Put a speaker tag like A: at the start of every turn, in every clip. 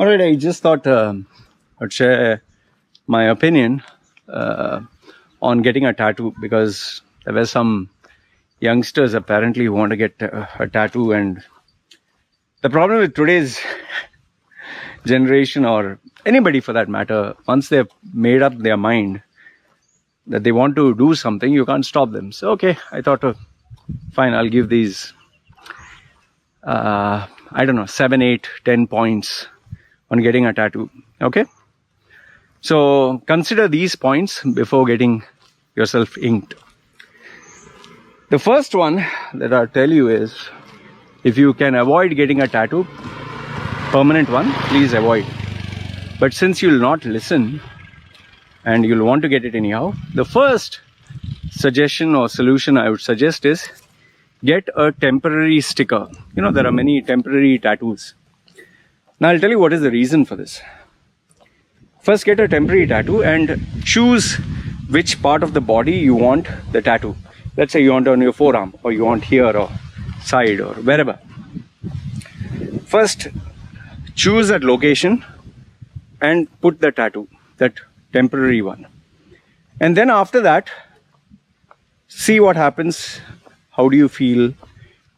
A: All right, I just thought I'd share my opinion on getting a tattoo, because there were some youngsters apparently who want to get a tattoo, and the problem with today's generation, or anybody for that matter, once they've made up their mind that they want to do something, you can't stop them. So okay, I thought, fine, I'll give these I don't know, 7, 8, 10 points on getting a tattoo. Okay, so consider these points before getting yourself inked. The first one that I'll tell you is, if you can avoid getting a tattoo, permanent one, please avoid. But since you'll not listen and you'll want to get it anyhow, the first suggestion or solution I would suggest is get a temporary sticker. You know, there are many temporary tattoos. Now I'll tell you what is the reason for this. First, get a temporary tattoo and choose which part of the body you want the tattoo. Let's say you want on your forearm, or you want here, or side, or wherever. First, choose that location and put the tattoo, that temporary one. And then after that, see what happens. How do you feel?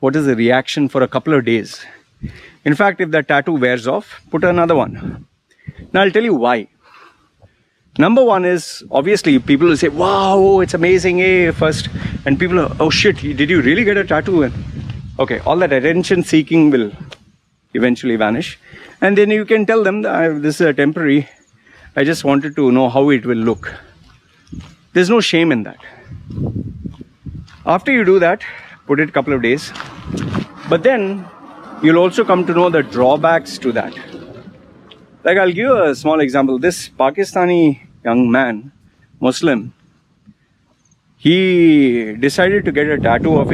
A: What is the reaction for a couple of days? In fact, if that tattoo wears off, put another one. Now I'll tell you why. Number one is, obviously people will say, wow, it's amazing, first. And people are, oh shit, did you really get a tattoo? And okay, all that attention seeking will eventually vanish. And then you can tell them, this is a temporary, I just wanted to know how it will look. There's no shame in that. After you do that, put it a couple of days. But then you'll also come to know the drawbacks to that. Like, I'll give you a small example. This Pakistani young man, Muslim, he decided to get a tattoo of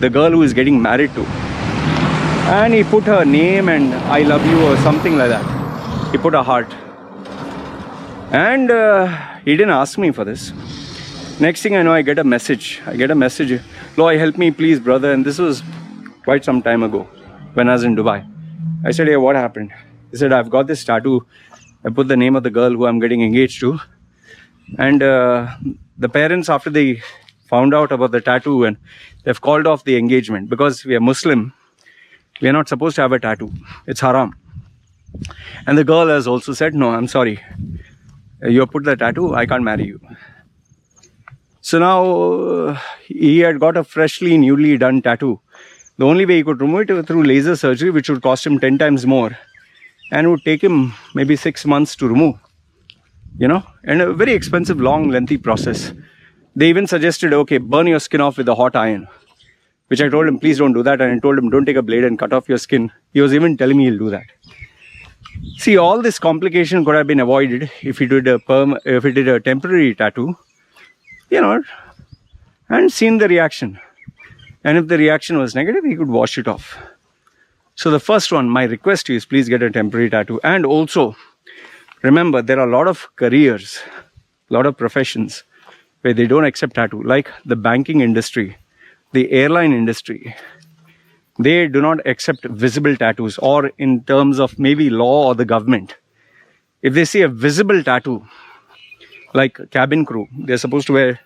A: the girl who is getting married to. And he put her name and I love you or something like that. He put a heart. And he didn't ask me for this. Next thing I know, I get a message. Loy, help me please, brother. And this was quite some time ago when I was in Dubai. I said, hey, what happened? He said, I've got this tattoo. I put the name of the girl who I'm getting engaged to. And the parents, after they found out about the tattoo, and they've called off the engagement, because we are Muslim, we are not supposed to have a tattoo. It's haram. And the girl has also said, no, I'm sorry. You put the tattoo, I can't marry you. So now he had got a newly done tattoo. The only way he could remove it was through laser surgery, which would cost him 10 times more. And it would take him maybe 6 months to remove. You know, and a very expensive, long, lengthy process. They even suggested, okay, burn your skin off with a hot iron. Which I told him, please don't do that. And I told him, don't take a blade and cut off your skin. He was even telling me he'll do that. See, all this complication could have been avoided if he did a temporary tattoo. You know, and seen the reaction. And if the reaction was negative, he could wash it off. So the first one, my request to you is, please get a temporary tattoo. And also, remember, there are a lot of careers, a lot of professions where they don't accept tattoo, like the banking industry, the airline industry. They do not accept visible tattoos, or in terms of maybe law or the government. If they see a visible tattoo, like cabin crew, they're supposed to wear,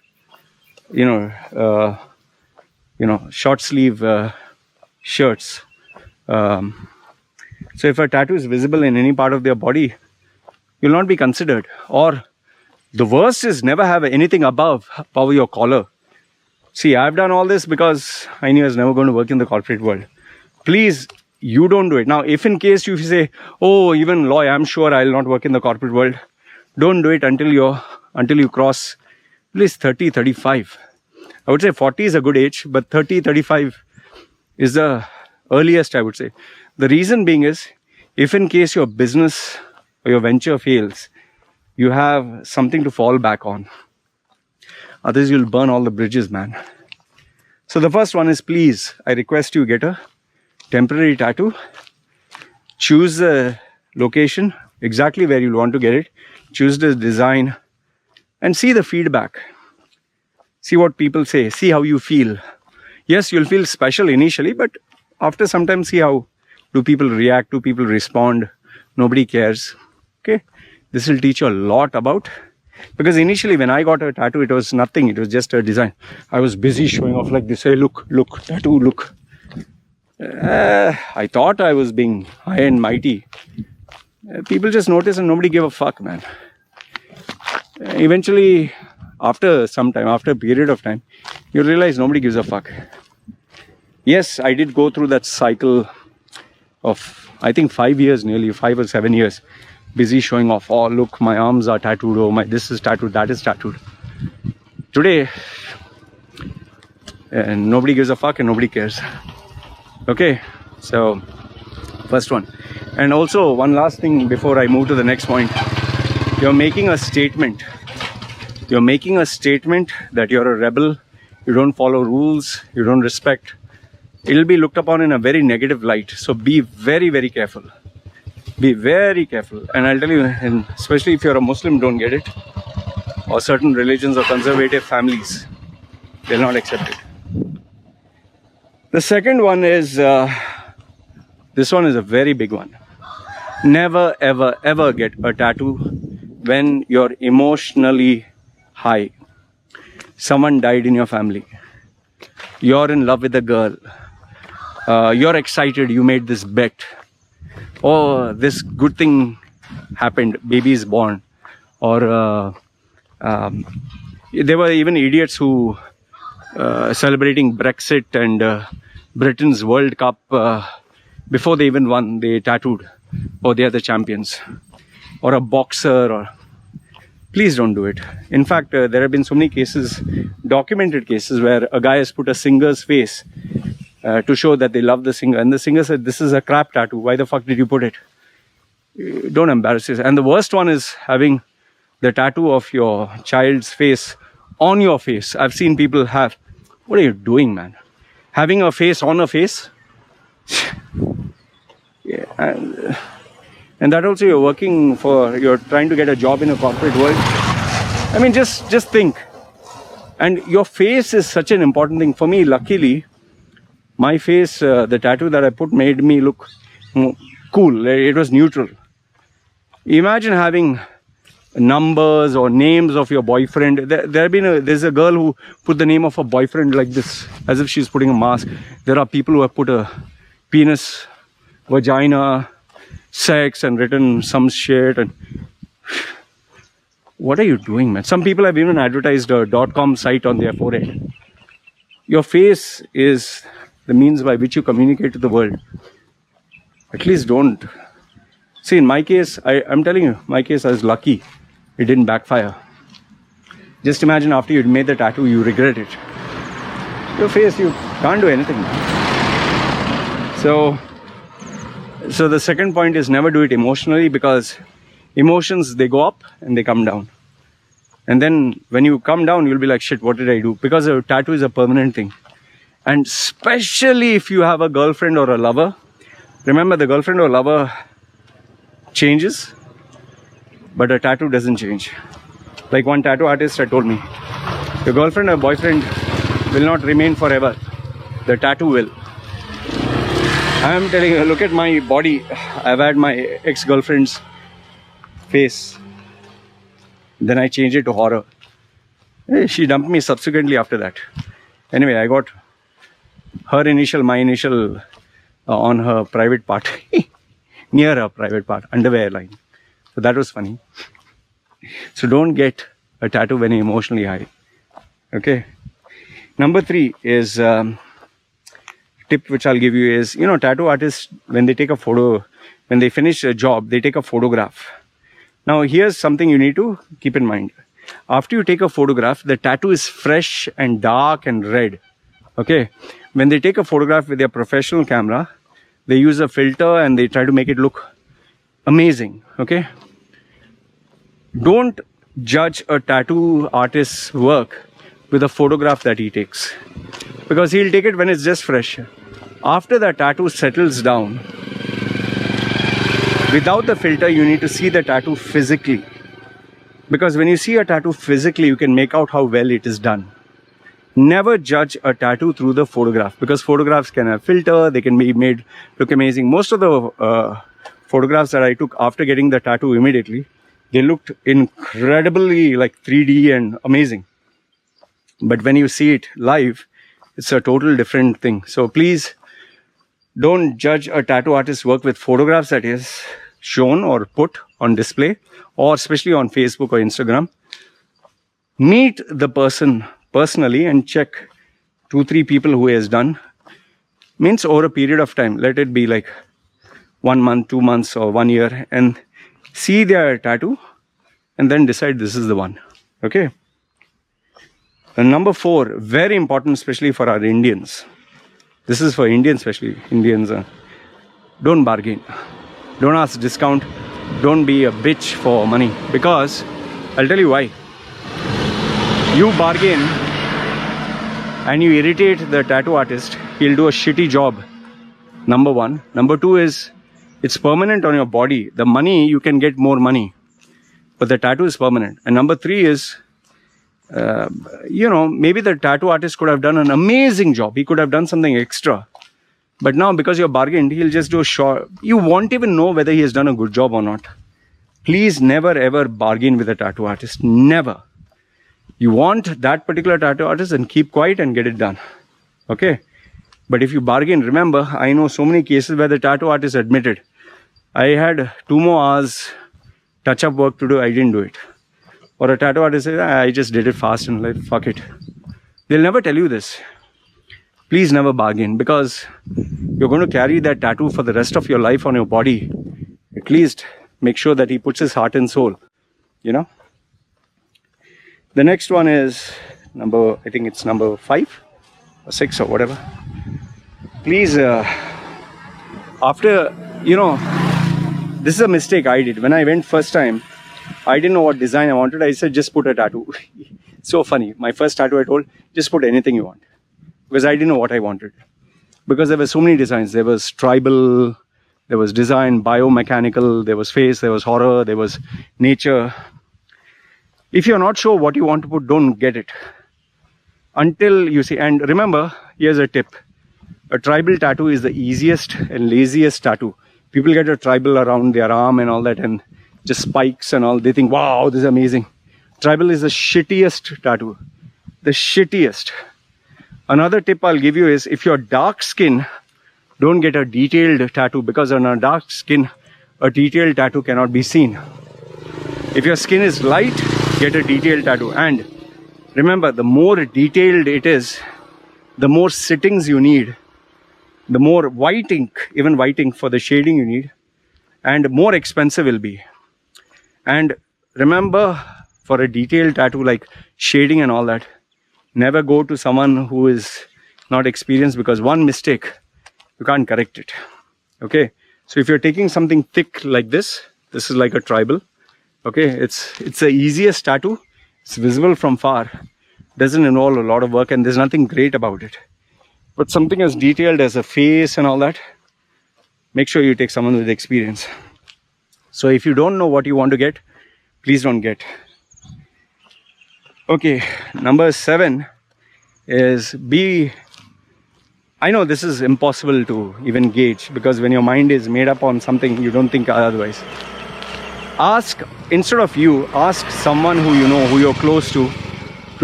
A: short sleeve shirts. So if a tattoo is visible in any part of their body, you'll not be considered. Or the worst is, never have anything above your collar. See, I've done all this because I knew I was never going to work in the corporate world. Please, you don't do it. Now, if in case you say, oh, even Loy, I'm sure I'll not work in the corporate world. Don't do it until you cross at least 30, 35. I would say 40 is a good age, but 30, 35 is the earliest, I would say. The reason being is, if in case your business or your venture fails, you have something to fall back on. Otherwise, you'll burn all the bridges, man. So the first one is, please, I request you get a temporary tattoo. Choose the location, exactly where you want to get it. Choose the design and see the feedback. See what people say. See how you feel. Yes, you'll feel special initially, but after some time, see how do people react, do people respond, nobody cares. Okay, this will teach you a lot about, because initially when I got a tattoo, it was nothing, it was just a design. I was busy showing off like this. Hey, look, tattoo, look. I thought I was being high and mighty. People just notice and nobody gave a fuck, man. Eventually, after some time, after a period of time, you realize nobody gives a fuck. Yes, I did go through that cycle of, I think, 5 years, nearly 5 or 7 years, busy showing off. Oh, look, my arms are tattooed. Oh, my this is tattooed, that is tattooed. Today, nobody gives a fuck and nobody cares. Okay, so first one. And also, one last thing before I move to the next point. You're making a statement. You're making a statement that you're a rebel, you don't follow rules, you don't respect. It'll be looked upon in a very negative light. So be very, very careful. Be very careful. And I'll tell you, and especially if you're a Muslim, don't get it. Or certain religions or conservative families, they'll not accept it. The second one is, this one is a very big one. Never, ever, ever get a tattoo when you're emotionally high. Someone died in your family. You're in love with a girl. You're excited, you made this bet. Oh, this good thing happened, baby is born. Or there were even idiots who celebrating Brexit and Britain's World Cup. Before they even won, they tattooed. Oh, they are the champions. Or a boxer. Or please don't do it. In fact, there have been so many cases, documented cases, where a guy has put a singer's face to show that they love the singer. And the singer said, this is a crap tattoo. Why the fuck did you put it? Don't embarrass yourself. And the worst one is having the tattoo of your child's face on your face. I've seen people have. What are you doing, man? Having a face on a face? Yeah. And that also you're trying to get a job in a corporate world. I mean, just think. And your face is such an important thing. For me, luckily, my face, the tattoo that I put made me look cool. It was neutral. Imagine having numbers or names of your boyfriend. There's a girl who put the name of her boyfriend like this, as if she's putting a mask. There are people who have put a penis, vagina, sex, and written some shit. And what are you doing, man? Some people have even advertised a .com site on their forehead. Your face is the means by which you communicate to the world. At least don't. See, in my case, I'm telling you, my case, I was lucky. It didn't backfire. Just imagine after you made the tattoo, you regret it. Your face, you can't do anything. So the second point is never do it emotionally, because emotions, they go up and they come down. And then when you come down, you'll be like, shit, what did I do? Because a tattoo is a permanent thing. And especially if you have a girlfriend or a lover, remember, the girlfriend or lover changes, but a tattoo doesn't change. Like one tattoo artist had told me, your girlfriend or boyfriend will not remain forever. The tattoo will. I am telling you, look at my body. I've had my ex-girlfriend's face. Then I changed it to horror. She dumped me subsequently after that. Anyway, I got her initial, my initial on her private part. Near her private part, underwear line. So that was funny. So don't get a tattoo when you're emotionally high. Okay. Number 3 is tip which I'll give you is, tattoo artists, when they take a photo, when they finish a job, they take a photograph. Now here's something you need to keep in mind. After you take a photograph, the tattoo is fresh and dark and red. Okay. When they take a photograph with their professional camera, they use a filter and they try to make it look amazing. Okay. Don't judge a tattoo artist's work with a photograph that he takes, because he'll take it when it's just fresh. After the tattoo settles down, without the filter, you need to see the tattoo physically, because when you see a tattoo physically, you can make out how well it is done. Never judge a tattoo through the photograph, because photographs can have filter, they can be made look amazing. Most of the photographs that I took after getting the tattoo immediately, they looked incredibly like 3D and amazing. But when you see it live, it's a total different thing. So please don't judge a tattoo artist's work with photographs that is shown or put on display, or especially on Facebook or Instagram. Meet the person personally and check 2-3 people who he has done. Means over a period of time, let it be like 1 month, 2 months or 1 year, and see their tattoo and then decide this is the one. Okay. And number 4, very important, especially for our Indians. This is for Indians, especially Indians. Don't bargain. Don't ask discount. Don't be a bitch for money. Because I'll tell you why. You bargain and you irritate the tattoo artist, he'll do a shitty job. Number 1. Number 2 is it's permanent on your body. The money, you can get more money, but the tattoo is permanent. And number 3 is, maybe the tattoo artist could have done an amazing job. He could have done something extra. But now, because you're bargained, he'll just do a short. You won't even know whether he has done a good job or not. Please never ever bargain with a tattoo artist. Never. You want that particular tattoo artist, and keep quiet and get it done. Okay? But if you bargain, remember, I know so many cases where the tattoo artist admitted, I had 2 more hours touch-up work to do, I didn't do it. Or a tattoo artist says, I just did it fast and like, fuck it. They'll never tell you this. Please never bargain, because you're going to carry that tattoo for the rest of your life on your body. At least make sure that he puts his heart and soul, The next one is I think it's number 5 or 6 or whatever. Please, this is a mistake I did. When I went first time, I didn't know what design I wanted. I said, just put a tattoo. So funny. My first tattoo, I told, just put anything you want. Because I didn't know what I wanted. Because there were so many designs. There was tribal, there was design, biomechanical, there was face, there was horror, there was nature. If you're not sure what you want to put, don't get it. Until you see. And remember, here's a tip. A tribal tattoo is the easiest and laziest tattoo. People get a tribal around their arm and all that, and just spikes and all. They think, wow, this is amazing. Tribal is the shittiest tattoo. The shittiest. Another tip I'll give you is, if you're dark skin, don't get a detailed tattoo, because on a dark skin, a detailed tattoo cannot be seen. If your skin is light, get a detailed tattoo. And remember, the more detailed it is, the more sittings you need, the more white ink, even white ink for the shading you need, and more expensive will be. And remember, for a detailed tattoo like shading and all that, never go to someone who is not experienced, because one mistake, you can't correct it. Okay? So if you're taking something thick like this is like a tribal. Okay? It's the easiest tattoo. It's visible from far. Doesn't involve a lot of work, and there's nothing great about it. But something as detailed as a face and all that, make sure you take someone with experience. So if you don't know what you want to get, please don't get. Okay, number 7 is I know this is impossible to even gauge, because when your mind is made up on something, you don't think otherwise. Instead of you, ask someone who you know, who you're close to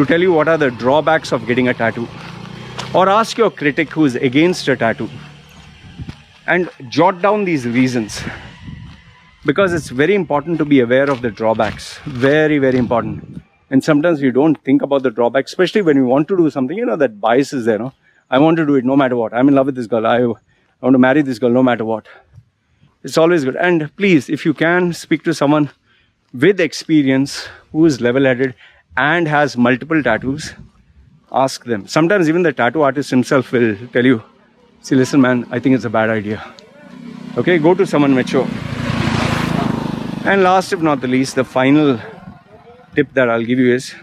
A: tell you what are the drawbacks of getting a tattoo. Or ask your critic who is against a tattoo, and jot down these reasons, because it's very important to be aware of the drawbacks. Very, very important. And sometimes you don't think about the drawbacks, especially when you want to do something, that bias is there. No? I want to do it no matter what. I'm in love with this girl. I want to marry this girl no matter what. It's always good. And please, if you can, speak to someone with experience who is level-headed and has multiple tattoos. Ask them. Sometimes even the tattoo artist himself will tell you, see, listen man, I think it's a bad idea. Okay, go to someone mature. And last if not the least, the final tip that I'll give you is,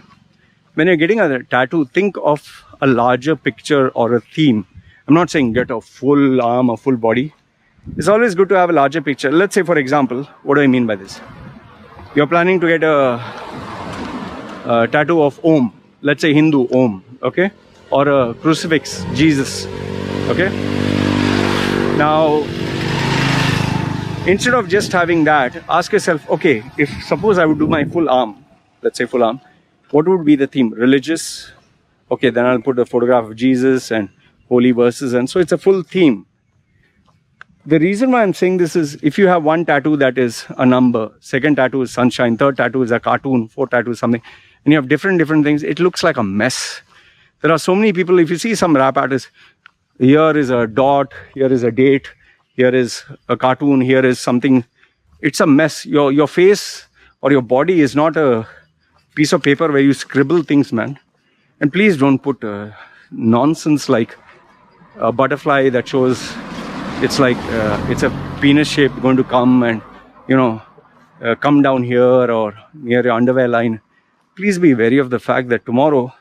A: when you're getting a tattoo, think of a larger picture or a theme. I'm not saying get a full arm or full body. It's always good to have a larger picture. Let's say, for example, what do I mean by this? You're planning to get a tattoo of Om. Let's say Hindu Om, okay? Or a crucifix, Jesus, okay? Now, Instead of just having that, ask yourself, okay, if suppose I would do my full arm, let's say full arm, what would be the theme? Religious? Okay, then I'll put a photograph of Jesus and holy verses, and so it's a full theme. The reason why I'm saying this is, if you have one tattoo that is a number, second tattoo is sunshine, third tattoo is a cartoon, fourth tattoo is something, and you have different things, it looks like a mess. There are so many people, if you see some rap artists, here is a dot, here is a date, here is a cartoon, here is something. It's a mess. Your face or your body is not a piece of paper where you scribble things, man. And please don't put nonsense like a butterfly that shows it's like it's a penis shape going to come and, you know, come down here or near your underwear line. Please be wary of the fact that tomorrow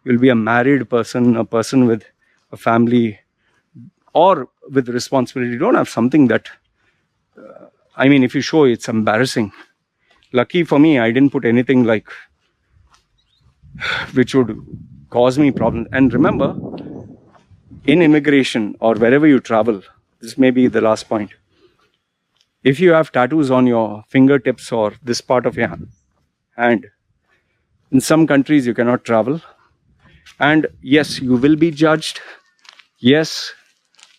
A: you'll be a married person, a person with a family, or with responsibility. You don't have something that, I mean, if you show, it's embarrassing. Lucky for me, I didn't put anything like which would cause me problems. And remember, in immigration or wherever you travel, this may be the last point. If you have tattoos on your fingertips or this part of your hand, in some countries you cannot travel. And yes, you will be judged. Yes,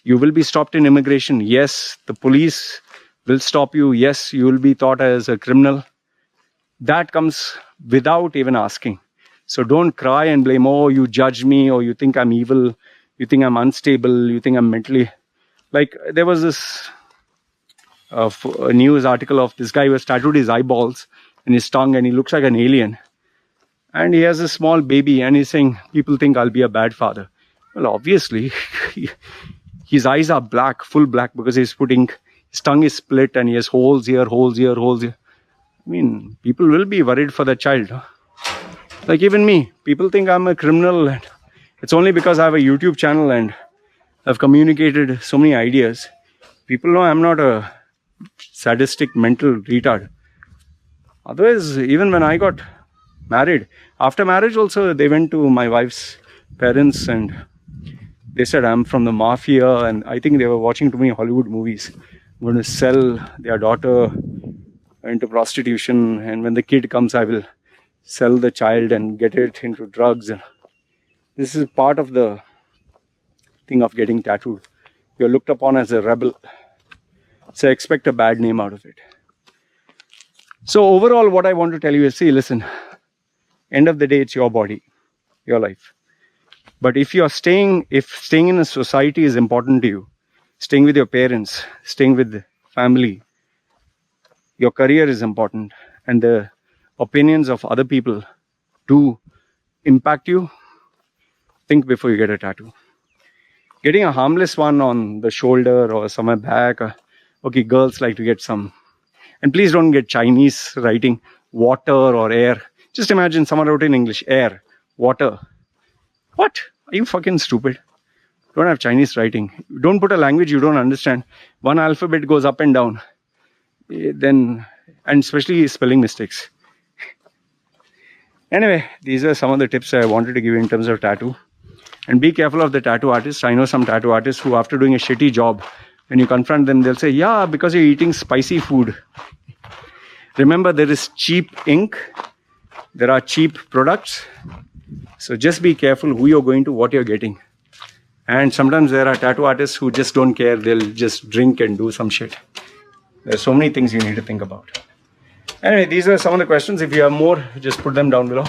A: you will be stopped in immigration. Yes, the police will stop you. Yes, you will be thought as a criminal. That comes without even asking. So don't cry and blame, oh, you judge me, or you think I'm evil, you think I'm unstable, you think I'm mentally... Like, there was this a news article of this guy who has tattooed his eyeballs and his tongue, and he looks like an alien. And he has a small baby, and he's saying, people think I'll be a bad father. Well, obviously... His eyes are black, full black, because he's putting, his tongue is split and he has holes here, holes here, holes here. I mean, people will be worried for the child. Huh? Like even me, people think I'm a criminal. And it's only because I have a YouTube channel and I've communicated so many ideas. People know I'm not a sadistic mental retard. Otherwise, even when I got married, after marriage also, they went to my wife's parents and they said I'm from the mafia, and I think they were watching too many Hollywood movies. I'm going to sell their daughter into prostitution, and when the kid comes, I will sell the child and get it into drugs. This is part of the thing of getting tattooed. You're looked upon as a rebel, so expect a bad name out of it. So overall, what I want to tell you is, see, listen, end of the day, it's your body, your life. But if staying in a society is important to you, staying with your parents, staying with family, your career is important, and the opinions of other people do impact you, think before you get a tattoo. Getting a harmless one on the shoulder or somewhere back, okay, girls like to get some. And please don't get Chinese writing, water or air. Just imagine someone wrote in English, air, water. What? Are you fucking stupid? Don't have Chinese writing. Don't put a language you don't understand. One alphabet goes up and down. Then, and especially spelling mistakes. Anyway, these are some of the tips I wanted to give you in terms of tattoo. And be careful of the tattoo artists. I know some tattoo artists who, after doing a shitty job, when you confront them, they'll say, yeah, because you're eating spicy food. Remember, there is cheap ink. There are cheap products. So just be careful who you're going to, what you're getting. And sometimes there are tattoo artists who just don't care. They'll just drink and do some shit. There's so many things you need to think about. Anyway, these are some of the questions. If you have more, just put them down below.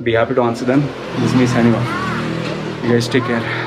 A: Be happy to answer them. This is me signing off. You guys take care.